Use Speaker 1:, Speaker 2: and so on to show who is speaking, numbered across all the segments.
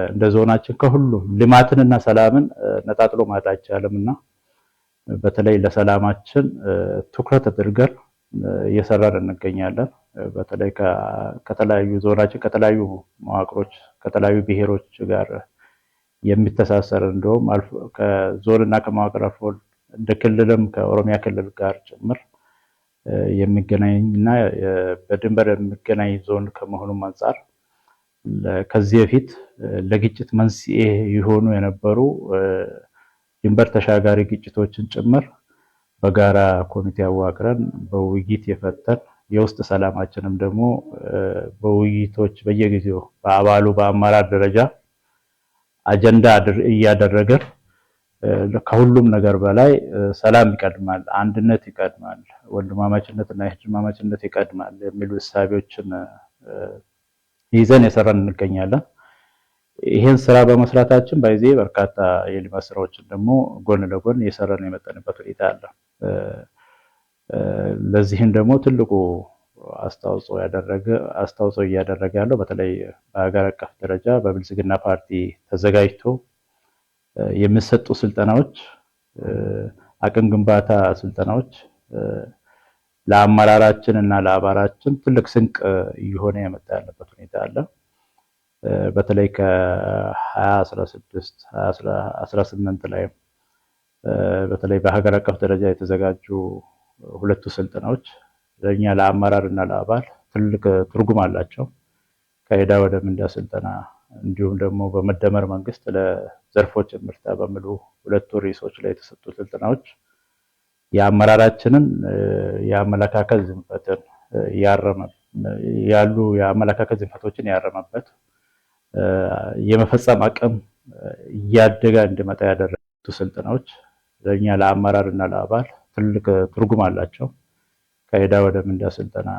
Speaker 1: እንደ ዞናችን ከሁሉም ልማትንና ሰላምን ነጣጥሎ ማየት አይቻልምና በተለይ ለሰላማችን ትኩረት አድርገን እየሰራን እንገኛለን። በተለይ ከተለያዩ ዞናችን ከተለያዩ መዋቅሮች ከተለያዩ ብሔሮች ጋር የሚተሳሰር እንደውም ከዞንና ከመዋቅር አልፎ እንደ ክልልም ከኦሮሚያ ክልል ጋር ጭምር የሚገናኝና በድንበር የሚገናኝ ዞን ከመሆኑም አንፃር ከዚህ በፊት ለግጭት መንስኤ የሆኑ የነበሩ ድንበር ተሻጋሪ ግጭቶችን ጭምር በጋራ ኮሚቴ አዋቅረን በውይይት የፈተን የውስጥ ሰላማችንም ደግሞ በውይይቶች በየጊዜው በአባሉ በአመራር ደረጃ አጀንዳ እያደረገን ከሁሉም ነገር በላይ ሰላም ይቀድማል፣ አንድነት ይቀድማል፣ ወንድማማችነትና እህትማማችነት ይቀድማል የሚሉ እሳቤዎችን ይዘን የሰራን እንገኛለን። ይሄን ስራ በመስራታችን በዚህ በርካታ የልማት ስራዎችን ደግሞ ጎን ለጎን እየሰራን የመጣንበት ሁኔታ አለ። ለዚህም ደግሞ ትልቁ አስተዋጽኦ እያደረገ ያለው በተለይ በሀገር አቀፍ ደረጃ በብልጽግና ፓርቲ ተዘጋጅቶ የሚሰጡ ስልጠናዎች፣ አቅም ግንባታ ስልጠናዎች ለአመራራችን እና ለአባላችን ትልቅ ስንቅ እየሆነ የመጣ ያለበት ሁኔታ አለ። በተለይ ከ2016 2018 ላይ በተለይ በሀገር አቀፍ ደረጃ የተዘጋጁ ሁለቱ ስልጠናዎች ለኛ ለአመራር እና ለአባል ትልቅ ትርጉም አላቸው። ከዕዳ ወደ ምንዳ ስልጠና እንዲሁም ደግሞ በመደመር መንግስት ለዘርፎች ምርታ በሚሉ ሁለቱ ርዕሶች ላይ የተሰጡ ስልጠናዎች የአመራራችንን የአመለካከት ዝንፈትን የአመለካከት ዝንፈቶችን ያረመበት የመፈጸም አቅም እያደገ እንዲመጣ ያደረጉ ስልጠናዎች ለኛ ለአመራር እና ለአባል ትልቅ ትርጉም አላቸው። ከዕዳ ወደ ምንዳ ስልጠና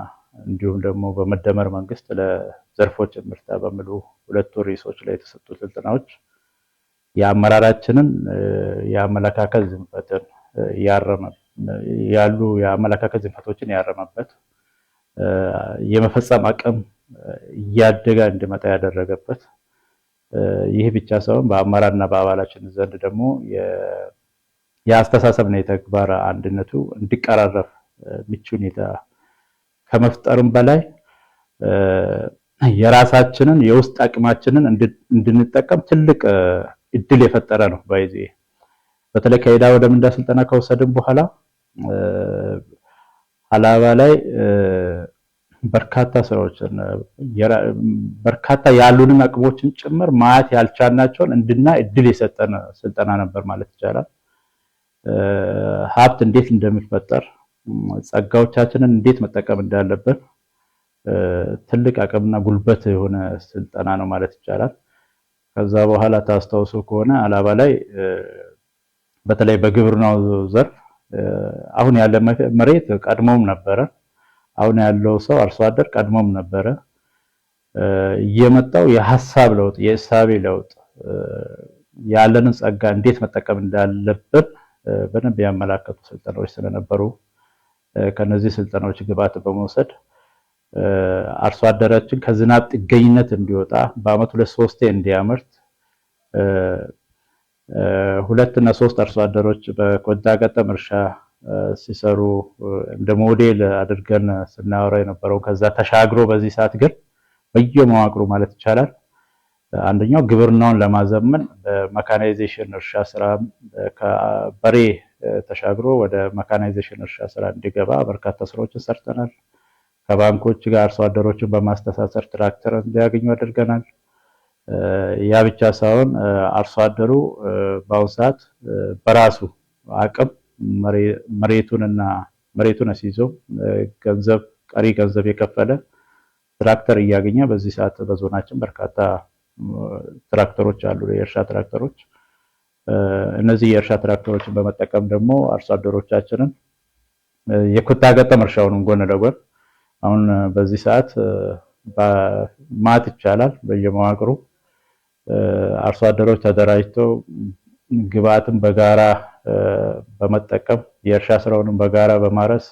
Speaker 1: እንዲሁም ደግሞ በመደመር መንግስት ለዘርፎች ምርታ በሚሉ ሁለቱ ርዕሶች ላይ የተሰጡ ስልጠናዎች የአመራራችንን የአመለካከት ዝንፈትን የአመለካከት ዝንፈቶችን ያረመበት የመፈጸም አቅም እያደገ እንዲመጣ ያደረገበት ይህ ብቻ ሳይሆን በአመራርና በአባላችን ዘንድ ደግሞ የአስተሳሰብና የተግባር አንድነቱ እንዲቀራረብ ምቹ ሁኔታ ከመፍጠርም በላይ የራሳችንን የውስጥ አቅማችንን እንድንጠቀም ትልቅ እድል የፈጠረ ነው። በተለይ ከዕዳ ወደ ምንዳ ስልጠና ከወሰድን በኋላ ሀላባ ላይ በርካታ ስራዎችን በርካታ ያሉንን አቅሞችን ጭምር ማየት ያልቻልናቸውን እንድናይ እድል የሰጠን ስልጠና ነበር ማለት ይቻላል። ሀብት እንዴት እንደሚፈጠር ጸጋዎቻችንን እንዴት መጠቀም እንዳለብን ትልቅ አቅምና ጉልበት የሆነ ስልጠና ነው ማለት ይቻላል። ከዛ በኋላ ታስታውሱ ከሆነ ሀላባ ላይ በተለይ በግብርናው ዘርፍ አሁን ያለ መሬት ቀድሞም ነበረ። አሁን ያለው ሰው አርሶ አደር ቀድሞም ነበረ። የመጣው የሐሳብ ለውጥ የእሳቤ ለውጥ ያለንን ጸጋ እንዴት መጠቀም እንዳለብን በደንብ ያመላከቱ ስልጠናዎች ስለነበሩ ከነዚህ ስልጠናዎች ግብዓት በመውሰድ አርሶ አደራችን ከዝናብ ጥገኝነት እንዲወጣ በአመት 2-3 እንዲያመርት 2 እና 3 አርሶ አደሮች በቆዳ ገጠም እርሻ ሲሰሩ እንደ ሞዴል አድርገን ስናወራ የነበረው ከዛ ተሻግሮ በዚህ ሰዓት ግን በየመዋቅሩ ማለት ይቻላል አንደኛው ግብርናውን ለማዘመን በመካናይዜሽን እርሻ ስራ ከበሬ ተሻግሮ ወደ መካናይዜሽን እርሻ ስራ እንዲገባ በርካታ ስራዎችን ሰርተናል። ከባንኮች ጋር አርሶ አደሮችን በማስተሳሰር ትራክተር እንዲያገኙ አድርገናል። ያ ብቻ ሳይሆን አርሶ አደሩ በአሁኑ ሰዓት በራሱ አቅም መሬቱን አስይዞ ቀሪ ገንዘብ የከፈለ ትራክተር እያገኘ በዚህ ሰዓት በዞናችን በርካታ ትራክተሮች አሉ፣ የእርሻ ትራክተሮች። እነዚህ የእርሻ ትራክተሮችን በመጠቀም ደግሞ አርሶ አደሮቻችንን የኩታ ገጠም እርሻውን ጎን ለጎን አሁን በዚህ ሰዓት ማት ይቻላል በየመዋቅሩ አርሶ አደሮች ተደራጅተው ግብዓትን በጋራ በመጠቀም የእርሻ ስራውንም በጋራ በማረስ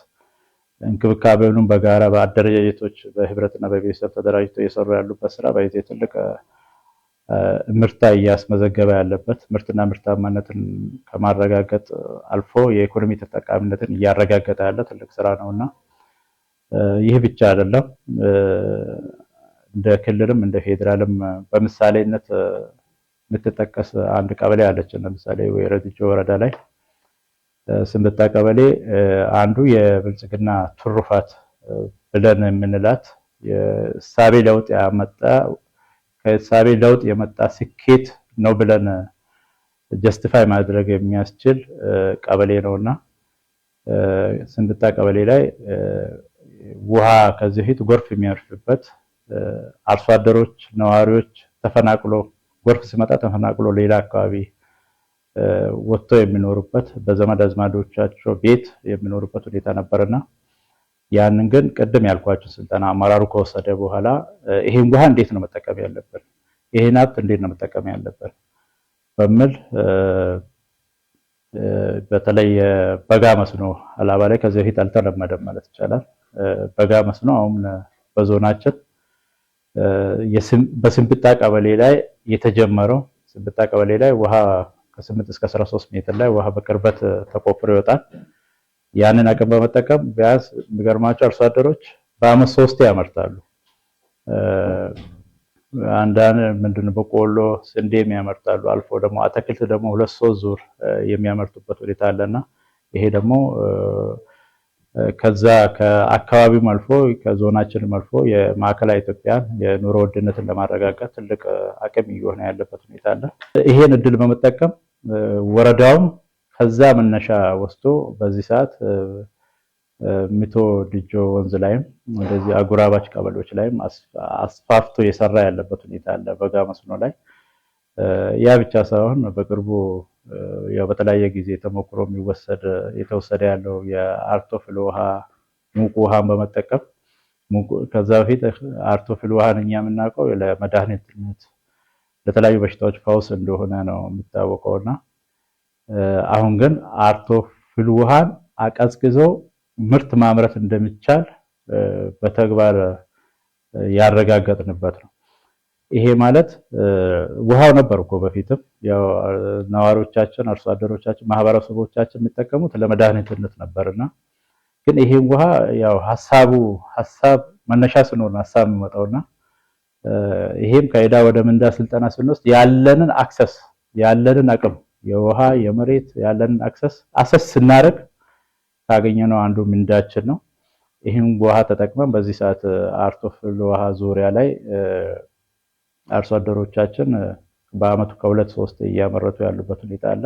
Speaker 1: እንክብካቤውንም በጋራ በአደረጃጀቶች በህብረትና በቤተሰብ ተደራጅተው እየሰሩ ያሉበት ስራ በዚህ ትልቅ ምርታ እያስመዘገበ ያለበት ምርትና ምርታማነትን ከማረጋገጥ አልፎ የኢኮኖሚ ተጠቃሚነትን እያረጋገጠ ያለ ትልቅ ስራ ነውና ይህ ብቻ አይደለም። እንደ ክልልም እንደ ፌዴራልም በምሳሌነት የምትጠቀስ አንድ ቀበሌ አለች። ለምሳሌ ወይረድጆ ወረዳ ላይ ስንብታ ቀበሌ አንዱ የብልጽግና ትሩፋት ብለን የምንላት የእሳቤ ለውጥ ያመጣ ከእሳቤ ለውጥ የመጣ ስኬት ነው ብለን ጀስቲፋይ ማድረግ የሚያስችል ቀበሌ ነውና ስንብታ ቀበሌ ላይ ውሃ ከዚህ በፊት ጎርፍ የሚያርፍበት አርሶ አደሮች ነዋሪዎች ተፈናቅሎ ጎርፍ ሲመጣ ተፈናቅሎ ሌላ አካባቢ ወጥቶ የሚኖሩበት በዘመድ አዝማዶቻቸው ቤት የሚኖሩበት ሁኔታ ነበርና ያንን ግን ቅድም ያልኳችሁ ስልጠና አመራሩ ከወሰደ በኋላ ይሄን ውሃ እንዴት ነው መጠቀም ያለብን፣ ይሄን ሀብት እንዴት ነው መጠቀም ያለብን በሚል በተለይ በጋ መስኖ አላባ ላይ ከዚህ በፊት አልተለመደም ማለት ይቻላል። በጋ መስኖ አሁን በዞናችን በስንብታ ቀበሌ ላይ የተጀመረው ስንብታ ቀበሌ ላይ ውሃ ከ8 እስከ 13 ሜትር ላይ ውሃ በቅርበት ተቆፍሮ ይወጣል። ያንን አቅም በመጠቀም ቢያንስ የሚገርማቸው አርሶ አደሮች በአመት 3 ያመርታሉ። አንዳንድ ምንድነው በቆሎ ስንዴም ያመርታሉ። አልፎ ደግሞ አትክልት ደግሞ 2-3 ዙር የሚያመርቱበት ሁኔታ አለና ይሄ ደግሞ ከዛ ከአካባቢው አልፎ ከዞናችንም አልፎ የማዕከላዊ ኢትዮጵያን የኑሮ ውድነትን ለማረጋጋት ትልቅ አቅም እየሆነ ያለበት ሁኔታ አለ። ይሄን እድል በመጠቀም ወረዳውም ከዛ መነሻ ወስዶ በዚህ ሰዓት ሚቶ ድጆ ወንዝ ላይም እንደዚህ አጉራባች ቀበሌዎች ላይም አስፋፍቶ የሰራ ያለበት ሁኔታ አለ በጋ መስኖ ላይ። ያ ብቻ ሳይሆን በቅርቡ ያው በተለያየ ጊዜ ተሞክሮ የተወሰደ ያለው የአርቶፍል ውሃ ሙቅ ውሃን በመጠቀም ከዛ በፊት አርቶፍል ውሃን እኛ የምናውቀው ለመድኃኒትነት ለተለያዩ በሽታዎች ፈውስ እንደሆነ ነው የሚታወቀውና አሁን ግን አርቶፍል ውሃን አቀዝቅዞ ምርት ማምረት እንደሚቻል በተግባር ያረጋገጥንበት ነው። ይሄ ማለት ውሃው ነበር እኮ በፊትም ያው ነዋሪዎቻችን አርሶ አደሮቻችን ማህበረሰቦቻችን የሚጠቀሙት ለመድኃኒትነት ነበርና ግን ይሄን ውሃ ያው ሐሳብ መነሻ ስለሆነ ሐሳብ የሚመጣውና ይሄም ከዕዳ ወደ ምንዳ ስልጠና ስንወስድ ያለንን አክሰስ ያለንን አቅም የውሃ የመሬት ያለንን አክሰስ ስናደርግ ካገኘነው አንዱ ምንዳችን ነው። ይሄን ውሃ ተጠቅመን በዚህ ሰዓት አርቶፍል ውሃ ዙሪያ ላይ አርሶ አደሮቻችን በአመቱ ከ2-3 እያመረቱ ያሉበት ሁኔታ አለ።